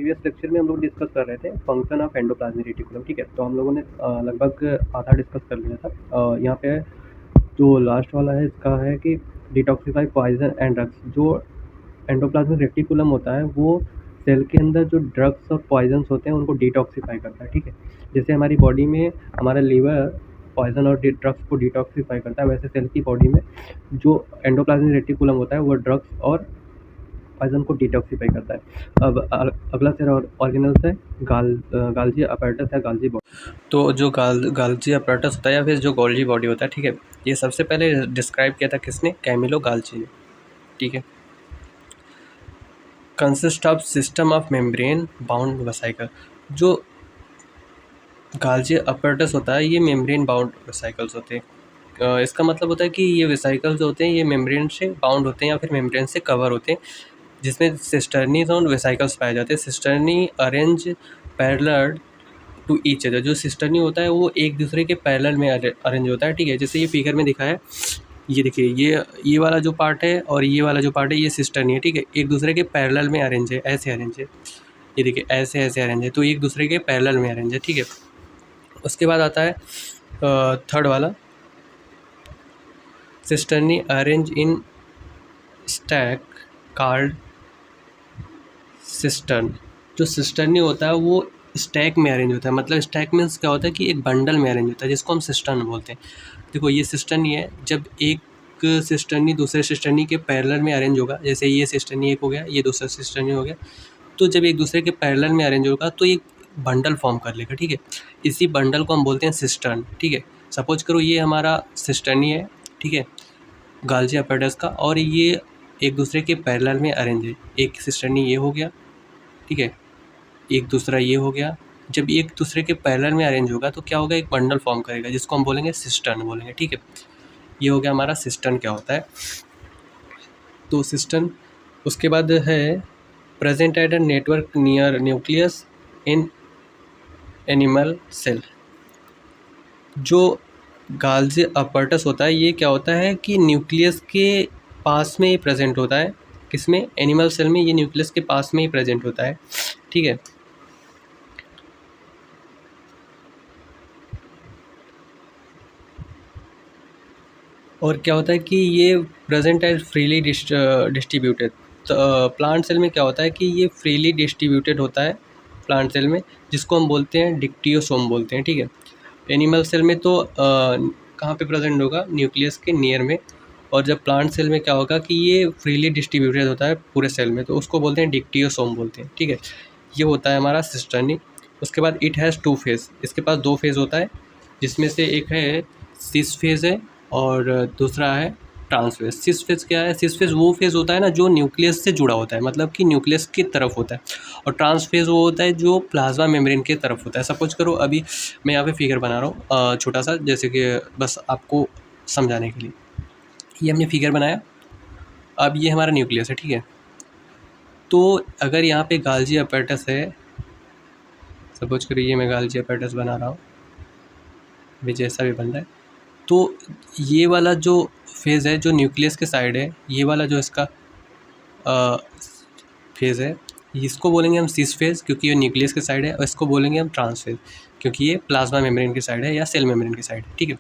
Previous lecture में हम लोग डिस्कस कर रहे थे फंक्शन ऑफ एंडोप्लाज्मिक रेटिकुलम। ठीक है, तो हम लोगों ने लगभग आधा डिस्कस कर लिया था। यहाँ पे जो लास्ट वाला है इसका है कि डिटॉक्सिफाई पॉइजन एंड ड्रग्स। जो एंडोप्लाज्मिक रेटिकुलम होता है वो सेल के अंदर जो ड्रग्स और पॉइजन्स होते हैं उनको डिटॉक्सिफाई करता है। ठीक है, जैसे हमारी बॉडी में हमारा लीवर पॉइजन और ड्रग्स को डिटॉक्सिफाई करता है, वैसे सेल की बॉडी में जो एंडोप्लाज्मिक रेटिकुलम होता है वो ड्रग्स और पॉइजन को डिटॉक्सिफाई करता है। अब अगला सेल ऑर्गेनल्स है गाल्जी अपैरेटस या गाल्जी बॉडी। तो जो गाल्जी अपैरेटस होता है या फिर जो गोल्जी बॉडी होता है, ठीक है, ये सबसे पहले डिस्क्राइब किया था किसने? कैमिलो गाल्जी ने। ठीक है, consist of system of membrane bound vesicle. जो गाल्जी अपैरेटस होता है ये मेम्ब्रेन बाउंड वेसिकल्स होते हैं। इसका मतलब होता है कि ये वेसिकल्स होते हैं ये मेम्ब्रेन से बाउंड होते हैं या फिर मेम्ब्रेन से कवर होते हैं, जिसमें सिस्टर्नीज और वेसिकल्स पाए जाते हैं। Cisternae arrange parallel to each other. जो सिस्टर्नी होता है वो एक दूसरे के पैरेलल में अरेंज होता है। ठीक है, जैसे ये फिगर में दिखा है, ये देखिए, ये वाला जो पार्ट है और ये वाला जो पार्ट है ये सिस्टर्नी है। ठीक है, एक दूसरे के पैरेलल में अरेंज है, ऐसे अरेंज है। ये देखिए ऐसे ऐसे अरेंज है, तो एक दूसरे के पैरेलल में अरेंज है। ठीक है, उसके बाद आता है थर्ड वाला, cisternae arrange in stack called cistern. जो सिस्टर्नी होता है वो स्टैक में अरेंज होता है। मतलब स्टैक मीन्स क्या होता है कि एक बंडल में अरेंज होता है, जिसको हम सिस्टर्न बोलते हैं। देखो ये सिस्टर्नी है, जब एक सिस्टर्नी दूसरे सिस्टर्नी के पैरेलल में अरेंज होगा, जैसे ये सिस्टर्नी एक हो गया, ये दूसरा सिस्टर्नी हो गया, तो जब एक दूसरे के पैरेलल में अरेंज होगा तो एक बंडल फॉर्म कर लेगा। ठीक है, इसी बंडल को हम बोलते हैं सिस्टर्न। ठीक है, सपोज करो ये हमारा सिस्टर्नी है, ठीक है, गाल्जी अपैरेटस का, और ये एक दूसरे के पैरेलल में अरेंज है। एक सिस्टर्नी ये हो गया, ठीक है, एक दूसरा ये हो गया। जब एक दूसरे के पैरेलल में अरेंज होगा तो क्या होगा? एक बंडल फॉर्म करेगा, जिसको हम बोलेंगे सिस्टर्न बोलेंगे। ठीक है, ये हो गया हमारा सिस्टर्न क्या होता है। तो सिस्टर्न, उसके बाद है present at a network near nucleus in animal cell. जो गाल्जी अपैरेटस होता है ये क्या होता है कि न्यूक्लियस के पास में ही प्रेजेंट होता है। किसमें? एनिमल सेल में ये न्यूक्लियस के पास में ही प्रेजेंट होता है। ठीक है, और क्या होता है कि ये प्रेजेंट है फ्रीली डिस्ट्रीब्यूटेड। तो प्लांट सेल में क्या होता है कि ये फ्रीली डिस्ट्रीब्यूटेड होता है प्लांट सेल में, जिसको हम बोलते हैं डिक्टियोसोम बोलते हैं। ठीक है, एनिमल सेल में तो कहाँ पे प्रेजेंट होगा? न्यूक्लियस के नियर में। और जब प्लांट सेल में क्या होगा कि ये फ्रीली डिस्ट्रीब्यूटेड होता है पूरे सेल में, तो उसको बोलते हैं डिक्टियोसोम बोलते हैं। ठीक है, ये होता है हमारा सिस्टर्नी। उसके बाद इट हैज़ टू फेज, इसके पास दो फेज़ होता है, जिसमें से एक है सिस फेज़ है और दूसरा है ट्रांस फेज। सिस फेज क्या है? सिस फेज वो फेज होता है ना जो न्यूक्लियस से जुड़ा होता है, मतलब कि न्यूक्लियस की तरफ होता है। और ट्रांस फेज वो होता है जो प्लाज्मा मेम्ब्रेन की तरफ होता है। सपोज करो अभी मैं यहाँ पे फिगर बना रहा हूँ छोटा सा, जैसे कि बस आपको समझाने के लिए। ये हमने फिगर बनाया, अब ये हमारा न्यूक्लियस है। ठीक है, तो अगर यहाँ पे गाल्जी अपैरेटस है, सपोज करो ये मैं गाल्जी अपैरेटस बना रहा हूँ, भी जैसा भी बन रहा है, तो ये वाला जो फेज़ है जो न्यूक्लियस के साइड है, ये वाला जो इसका फेज़ है, इसको बोलेंगे हम सिस फेज़ क्योंकि ये न्यूक्लियस के साइड है, और इसको बोलेंगे हम ट्रांस फेज़ क्योंकि ये प्लाज्मा मेम्ब्रेन की साइड है या सेल मेम्ब्रेन की साइड है। ठीक है,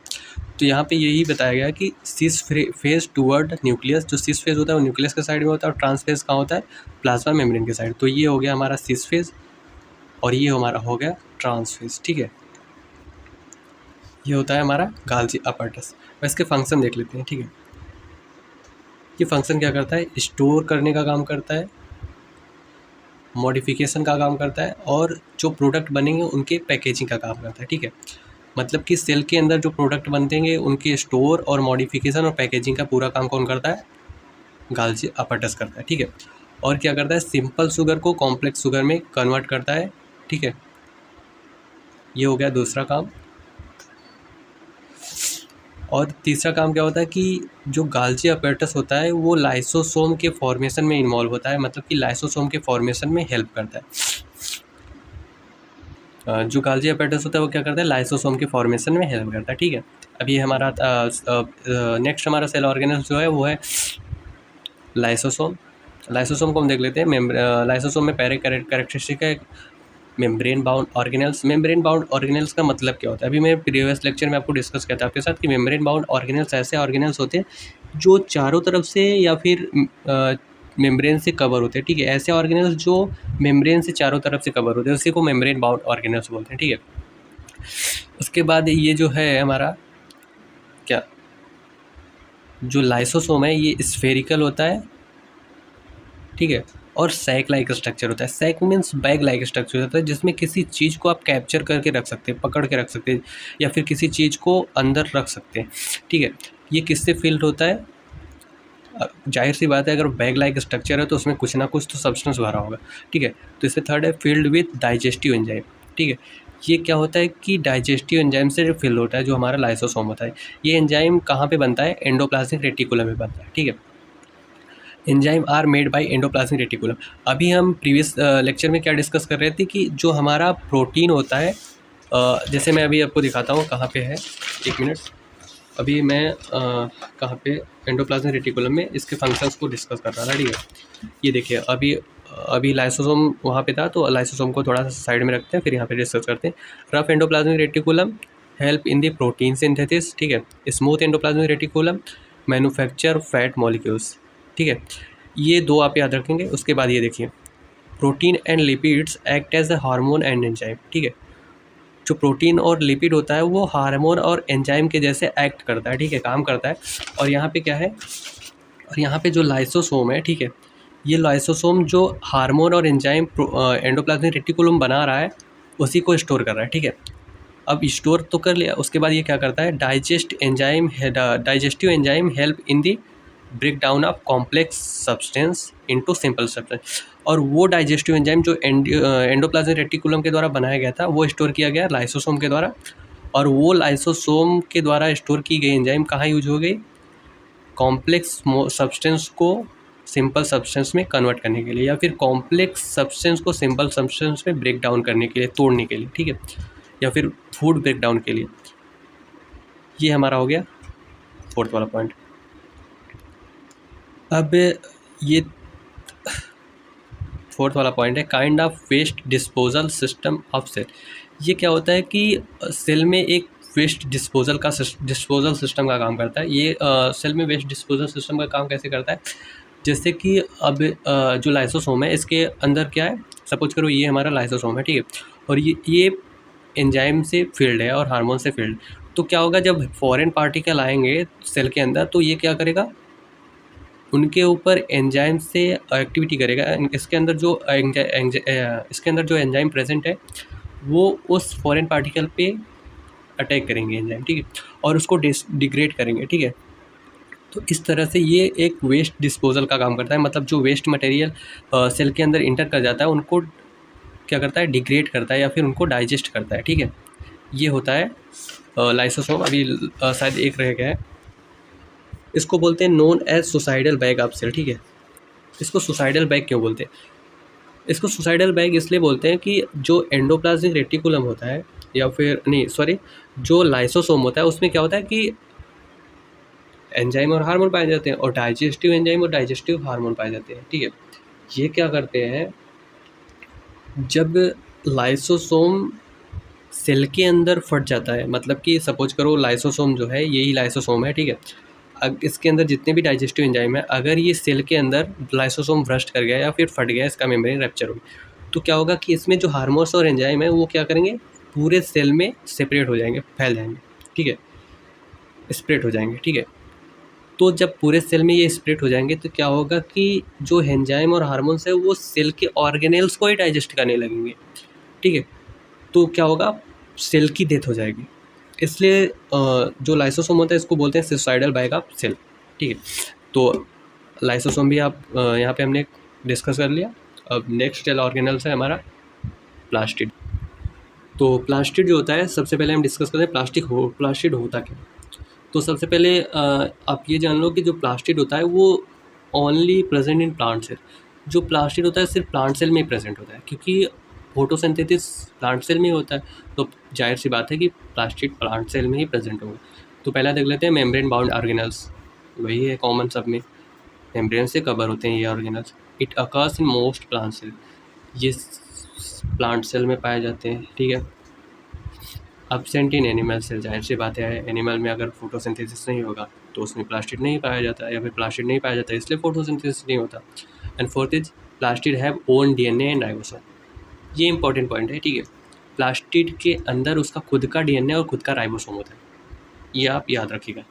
तो यहाँ पे यही बताया गया कि सिस फेज़ टूवर्ड न्यूक्लियस, जो सिस फेज़ होता है वो न्यूक्लियस के साइड में होता है, और ट्रांस फेज़ कहाँ होता है? प्लाज्मा मेम्ब्रेन की साइड। तो ये हो गया हमारा सिस फेज़ और ये हमारा हो गया ट्रांस फेज़। ठीक है, ये होता है हमारा गाल्जी अपैरेटस। और इसके फंक्शन देख लेते हैं। ठीक है, ये फंक्शन क्या करता है? स्टोर करने का काम करता है, मॉडिफिकेशन का काम करता है, और जो प्रोडक्ट बनेंगे उनके पैकेजिंग का काम करता है। ठीक है, मतलब कि सेल के अंदर जो प्रोडक्ट बनतेंगे उनके स्टोर और मॉडिफिकेशन और पैकेजिंग का पूरा काम कौन करता है? गाल्जी अपैरेटस करता है। ठीक है, और क्या करता है? सिंपल शुगर को कॉम्प्लेक्स शुगर में कन्वर्ट करता है। ठीक है, ये हो गया दूसरा काम। और तीसरा काम क्या होता है कि जो गाल्जी अपैरेटस होता है वो लाइसोसोम के फॉर्मेशन में इन्वॉल्व होता है, मतलब कि लाइसोसोम के फॉर्मेशन में हेल्प करता है। जो गाल्जी अपैरेटस होता है वो क्या करता है? लाइसोसोम के फॉर्मेशन में हेल्प करता है। ठीक है, अभी हमारा नेक्स्ट हमारा सेल ऑर्गेनल जो है वो है लाइसोसोम। लाइसोसोम को हम देख लेते हैं। लाइसोसोम में पहले कैरेक्टरिस्टिक है membrane bound organelles. Membrane bound organelles का मतलब क्या होता है? अभी मैं प्रीवियस लेक्चर में आपको डिस्कस किया था आपके साथ कि मेम्ब्रेन बाउंड ऑर्गेनेल्स ऐसे ऑर्गेनेल्स होते हैं जो चारों तरफ से या फिर मेम्ब्रेन से कवर होते हैं, ठीक है। ऐसे ऑर्गेनेल्स जो मेम्ब्रेन से चारों तरफ से कवर होते हैं उसी को मेम्ब्रेन बाउंड ऑर्गेनेल्स बोलते हैं, ठीक है। उसके बाद ये जो है हमारा क्या, जो लाइसोसोम है ये स्फेरिकल होता है, ठीक है, और सैक लाइक स्ट्रक्चर होता है। Sac means bag like structure होता है जिसमें किसी चीज़ को आप कैप्चर करके रख सकते हैं, पकड़ के रख सकते हैं, या फिर किसी चीज़ को अंदर रख सकते हैं, ठीक है। ये किससे फिल्ड होता है? जाहिर सी बात है अगर बैग लाइक स्ट्रक्चर है तो उसमें कुछ ना कुछ तो सब्सटेंस भरा होगा, ठीक है। तो इसमें थर्ड है फिल्ड विद डाइजेस्टिव एंजाइम, ठीक है। ये क्या होता है कि डाइजेस्टिव एंजाइम से फिल होता है जो हमारा लाइसोसोम होता है। ये एंजाइम कहाँ पे बनता है? एंडोप्लाज्मिक रेटिकुलम में बनता है, ठीक है। Enzyme are made by endoplasmic reticulum. अभी हम प्रीवियस लेक्चर में क्या डिस्कस कर रहे थे कि जो हमारा प्रोटीन होता है, जैसे मैं अभी आपको दिखाता हूँ कहाँ पे है, एक मिनट। अभी मैं कहाँ पे, एंडोप्लाज्मिक रेटिकुलम में इसके फंक्शंस को डिस्कस कर रहा था, ठीक है। ये देखिए अभी लाइसोसोम वहाँ पे था तो लाइसोसोम को थोड़ा सा साइड में रखते हैं, फिर यहाँ पे डिस्कस करते हैं। Rough endoplasmic reticulum help in the protein synthesis, ठीक है। Smooth endoplasmic reticulum manufacture fat molecules, ठीक है। ये दो आप याद रखेंगे। उसके बाद ये देखिए, protein and lipids act as a hormone and enzyme, ठीक है। जो प्रोटीन और लिपिड होता है वो हार्मोन और एंजाइम के जैसे एक्ट करता है, ठीक है, काम करता है। और यहाँ पे क्या है, और यहाँ पे जो लाइसोसोम है, ठीक है, ये लाइसोसोम जो हार्मोन और एंजाइम एंडोप्लाज्मिक रेटिकुलम बना रहा है उसी को स्टोर कर रहा है, ठीक है। अब स्टोर तो कर लिया, उसके बाद ये क्या करता है, digestive enzyme help in the break down of complex substance into simple substance. और वो डाइजेस्टिव एंजाइम जो एंडोप्लाज्मिक रेटिकुलम के द्वारा बनाया गया था वो स्टोर किया गया लाइसोसोम के द्वारा। और वो लाइसोसोम के द्वारा स्टोर की गई एंजाइम कहाँ यूज हो गई? कॉम्प्लेक्स सब्सटेंस को सिंपल सब्सटेंस में कन्वर्ट करने के लिए, या फिर कॉम्प्लेक्स सब्सटेंस को सिंपल सब्सटेंस में ब्रेक डाउन करने के लिए, तोड़ने के लिए, ठीक है, या फिर फूड ब्रेक डाउन के लिए। ये हमारा हो गया फोर्थ वाला पॉइंट। अब ये फोर्थ वाला पॉइंट है kind of waste disposal system of cell. ये क्या होता है कि सेल में एक वेस्ट डिस्पोजल सिस्टम का काम करता है। ये सेल में वेस्ट डिस्पोजल सिस्टम का काम कैसे करता है? जैसे कि अब जो लाइसोसोम है इसके अंदर क्या है, सपोज करो ये हमारा लाइसोसोम है, ठीक है, और ये एंजाइम से फील्ड है और हार्मोन से फील्ड। तो क्या होगा, जब फॉरेन पार्टिकल आएंगे सेल के अंदर तो ये क्या करेगा, उनके ऊपर एंजाइम से एक्टिविटी करेगा। इसके अंदर जो एंजाइम प्रेजेंट है वो उस फॉरेन पार्टिकल पे अटैक करेंगे एंजाइम, ठीक है, और उसको डिग्रेड करेंगे, ठीक है। तो इस तरह से ये एक वेस्ट डिस्पोजल का काम करता है। मतलब जो वेस्ट मटेरियल सेल के अंदर इंटर कर जाता है उनको क्या करता है, डिग्रेड करता है या फिर उनको डाइजेस्ट करता है, ठीक है। ये होता है लाइसोसोम। अभी शायद एक रह गया है, इसको बोलते हैं known as suicidal bag of cell, ठीक है। इसको सुसाइडल बैग क्यों बोलते हैं? इसको सुसाइडल बैग इसलिए बोलते हैं कि जो एंडोप्लाज्मिक रेटिकुलम होता है, या फिर नहीं सॉरी, जो लाइसोसोम होता है उसमें क्या होता है कि एंजाइम और हार्मोन पाए जाते हैं, और डाइजेस्टिव एंजाइम और डाइजेस्टिव हार्मोन पाए जाते हैं, ठीक है। ये क्या करते हैं, जब लाइसोसोम सेल के अंदर फट जाता है, मतलब कि सपोज करो लाइसोसोम जो है यही लाइसोसोम है, ठीक है। इसके अंदर जितने भी डाइजेस्टिव एंजाइम है, अगर ये सेल के अंदर लाइसोसोम ब्रस्ट कर गया या फिर फट गया, इसका मेम्ब्रेन रैप्चर हो गया, तो क्या होगा कि इसमें जो हार्मोन्स और एंजाइम है वो क्या करेंगे, पूरे सेल में सेपरेट हो जाएंगे, फैल जाएंगे, ठीक है, स्प्रेड हो जाएंगे, ठीक है। तो जब पूरे सेल में ये स्प्रेड हो जाएंगे तो क्या होगा कि जो एंजाइम और हार्मोन्स है वो सेल के ऑर्गेनेल्स को ही डाइजेस्ट करने लगेंगे, ठीक है। तो क्या होगा, सेल की डेथ हो जाएगी। इसलिए जो लाइसोसोम होता है इसको बोलते हैं सुसाइडल बैग ऑफ सेल, ठीक है। तो लाइसोसोम भी आप यहाँ पे हमने डिस्कस कर लिया। अब नेक्स्ट सेल ऑर्गेनल्स है हमारा प्लास्टिड। तो प्लास्टिड जो होता है, सबसे पहले हम डिस्कस करते हैं प्लास्टिड होता क्या। तो सबसे पहले आप ये जान लो कि जो प्लास्टिड होता है वो only present in plant cell. जो प्लास्टिड होता है सिर्फ प्लांट सेल में ही प्रेजेंट होता है, क्योंकि फोटोसिंथेसिस प्लांट सेल में ही होता है, तो जाहिर सी बात है कि प्लास्टिड प्लांट सेल में ही प्रेजेंट होगा। तो पहला देख लेते हैं मेम्ब्रेन बाउंड ऑर्गेनल्स। वही है कॉमन सब में, मेम्ब्रेन से कवर होते हैं ये organelles. It occurs in most plant cell, ये प्लांट सेल में पाए जाते हैं, ठीक है। एब्सेंट इन एनिमल सेल, जाहिर सी बात है एनिमल में अगर फोटोसिंथेसिस नहीं होगा तो उसमें प्लास्टिड नहीं पाया जाता, या फिर प्लास्टिड नहीं पाया जाता इसलिए फोटोसिंथेसिस नहीं होता। And fourth is plastid have own DNA and ribosome, ये इंपॉर्टेंट पॉइंट है, ठीक है। प्लास्टिड के अंदर उसका खुद का डीएनए और खुद का राइबोसोम होता है, ये आप याद रखिएगा।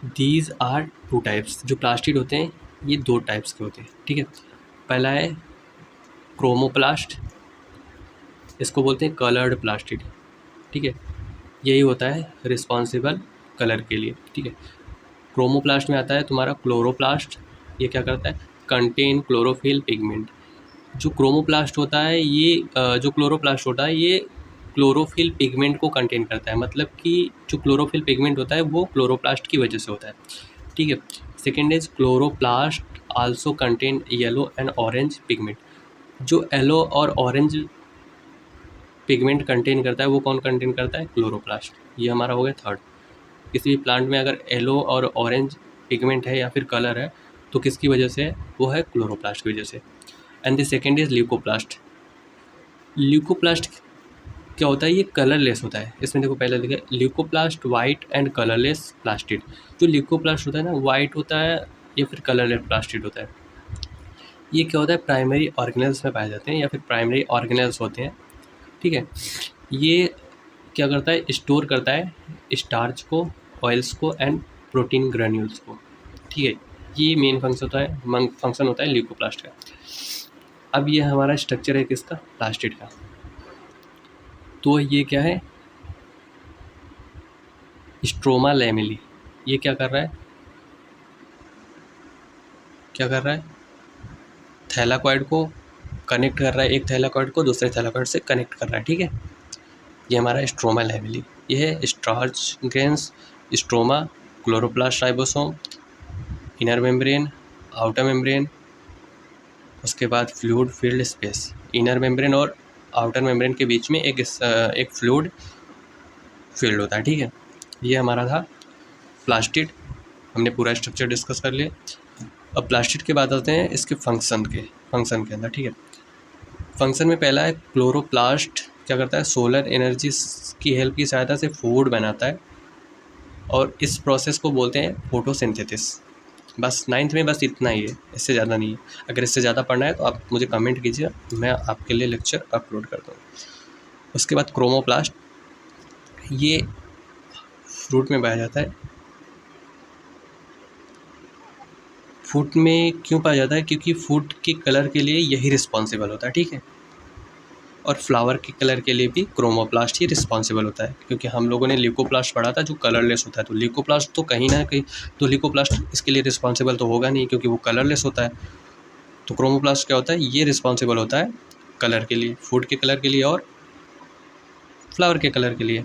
दीज आर टू टाइप्स, जो प्लास्टिड होते हैं ये दो टाइप्स के होते हैं, ठीक है। पहला है क्रोमोप्लास्ट, इसको बोलते हैं कलर्ड प्लास्टिड, ठीक है। यही होता है रिस्पॉन्सिबल कलर के लिए, ठीक है। क्रोमोप्लास्ट में आता है तुम्हारा क्लोरोप्लास्ट, ये क्या करता है, कंटेन क्लोरोफिल पिगमेंट। जो क्रोमोप्लास्ट होता है ये जो क्लोरोप्लास्ट होता है ये क्लोरोफिल पिगमेंट को कंटेन करता है, मतलब कि जो क्लोरोफिल पिगमेंट होता है वो क्लोरोप्लास्ट की वजह से होता है, ठीक है। Second is chloroplast also contain yellow and orange pigment, जो येलो और ऑरेंज पिगमेंट कंटेन करता है वो कौन कंटेन करता है, क्लोरोप्लास्ट। ये हमारा हो गया थर्ड। किसी भी प्लांट में अगर येलो और ऑरेंज पिगमेंट है या फिर कलर है तो किसकी वजह से है, वो है क्लोरोप्लास्ट की वजह से। And the second is leucoplast. Leucoplast क्या होता है, ये कलरलेस होता है। इसमें देखो पहले लिखा है leucoplast white and colourless plastid. जो ल्यूकोप्लास्ट होता है ना, वाइट होता है या फिर कलरलेस प्लास्टिड होता है। ये क्या होता है, प्राइमरी ऑर्गेनेल्स में पाए जाते हैं या फिर प्राइमरी ऑर्गेनेल्स होते हैं, ठीक है। ये क्या करता है, स्टोर करता है स्टार्च को, ऑयल्स को एंड प्रोटीन ग्रेन्यूल्स को, ठीक है। ये मेन फंक्शन होता है ल्यूकोप्लास्ट का। अब ये हमारा स्ट्रक्चर है किसका, प्लास्टिड का। तो ये क्या है, स्ट्रोमा लैमेली। ये क्या कर रहा है, थैलाकॉइड को कनेक्ट कर रहा है, एक थैलाकॉइड को दूसरे थैलाकॉइड से कनेक्ट कर रहा है, ठीक है। ये हमारा स्ट्रोमा लैमेली। ये है starch grains, stroma, chloroplast, ribosome, inner membrane, outer membrane, उसके बाद fluid field space. Inner membrane और आउटर मेम्ब्रेन के बीच में एक फ्लूइड फील्ड होता है, ठीक है। ये हमारा था प्लास्टिड, हमने पूरा स्ट्रक्चर डिस्कस कर लिया। अब प्लास्टिड के बाद आते हैं इसके फंक्शन के अंदर, ठीक है। फंक्शन में पहला है क्लोरोप्लास्ट क्या करता है, सोलर एनर्जी की हेल्प की सहायता से फूड बनाता है और इस प्रोसेस को बोलते हैं फोटोसिंथेसिस। बस 9th में बस इतना ही है, इससे ज़्यादा नहीं है। अगर इससे ज़्यादा पढ़ना है तो आप मुझे कमेंट कीजिए, मैं आपके लिए लेक्चर अपलोड कर दूँगा। उसके बाद क्रोमोप्लास्ट, ये फ्रूट में पाया जाता है। फ्रूट में क्यों पाया जाता है, क्योंकि फ्रूट के कलर के लिए यही रिस्पॉन्सिबल होता है, ठीक है। और फ्लावर के कलर के लिए भी क्रोमोप्लास्ट ही रिस्पॉन्सिबल होता है, क्योंकि हम लोगों ने ल्यूकोप्लास्ट पढ़ा था जो कलरलेस होता है। तो ल्यूकोप्लास्ट तो कहीं ना कहीं, तो ल्यूकोप्लास्ट इसके लिए रिस्पॉन्सिबल तो होगा नहीं क्योंकि वो कलरलेस होता है। तो क्रोमोप्लास्ट क्या होता है, ये रिस्पॉन्सिबल होता है कलर के लिए, फूड के कलर के लिए और फ्लावर के कलर के लिए।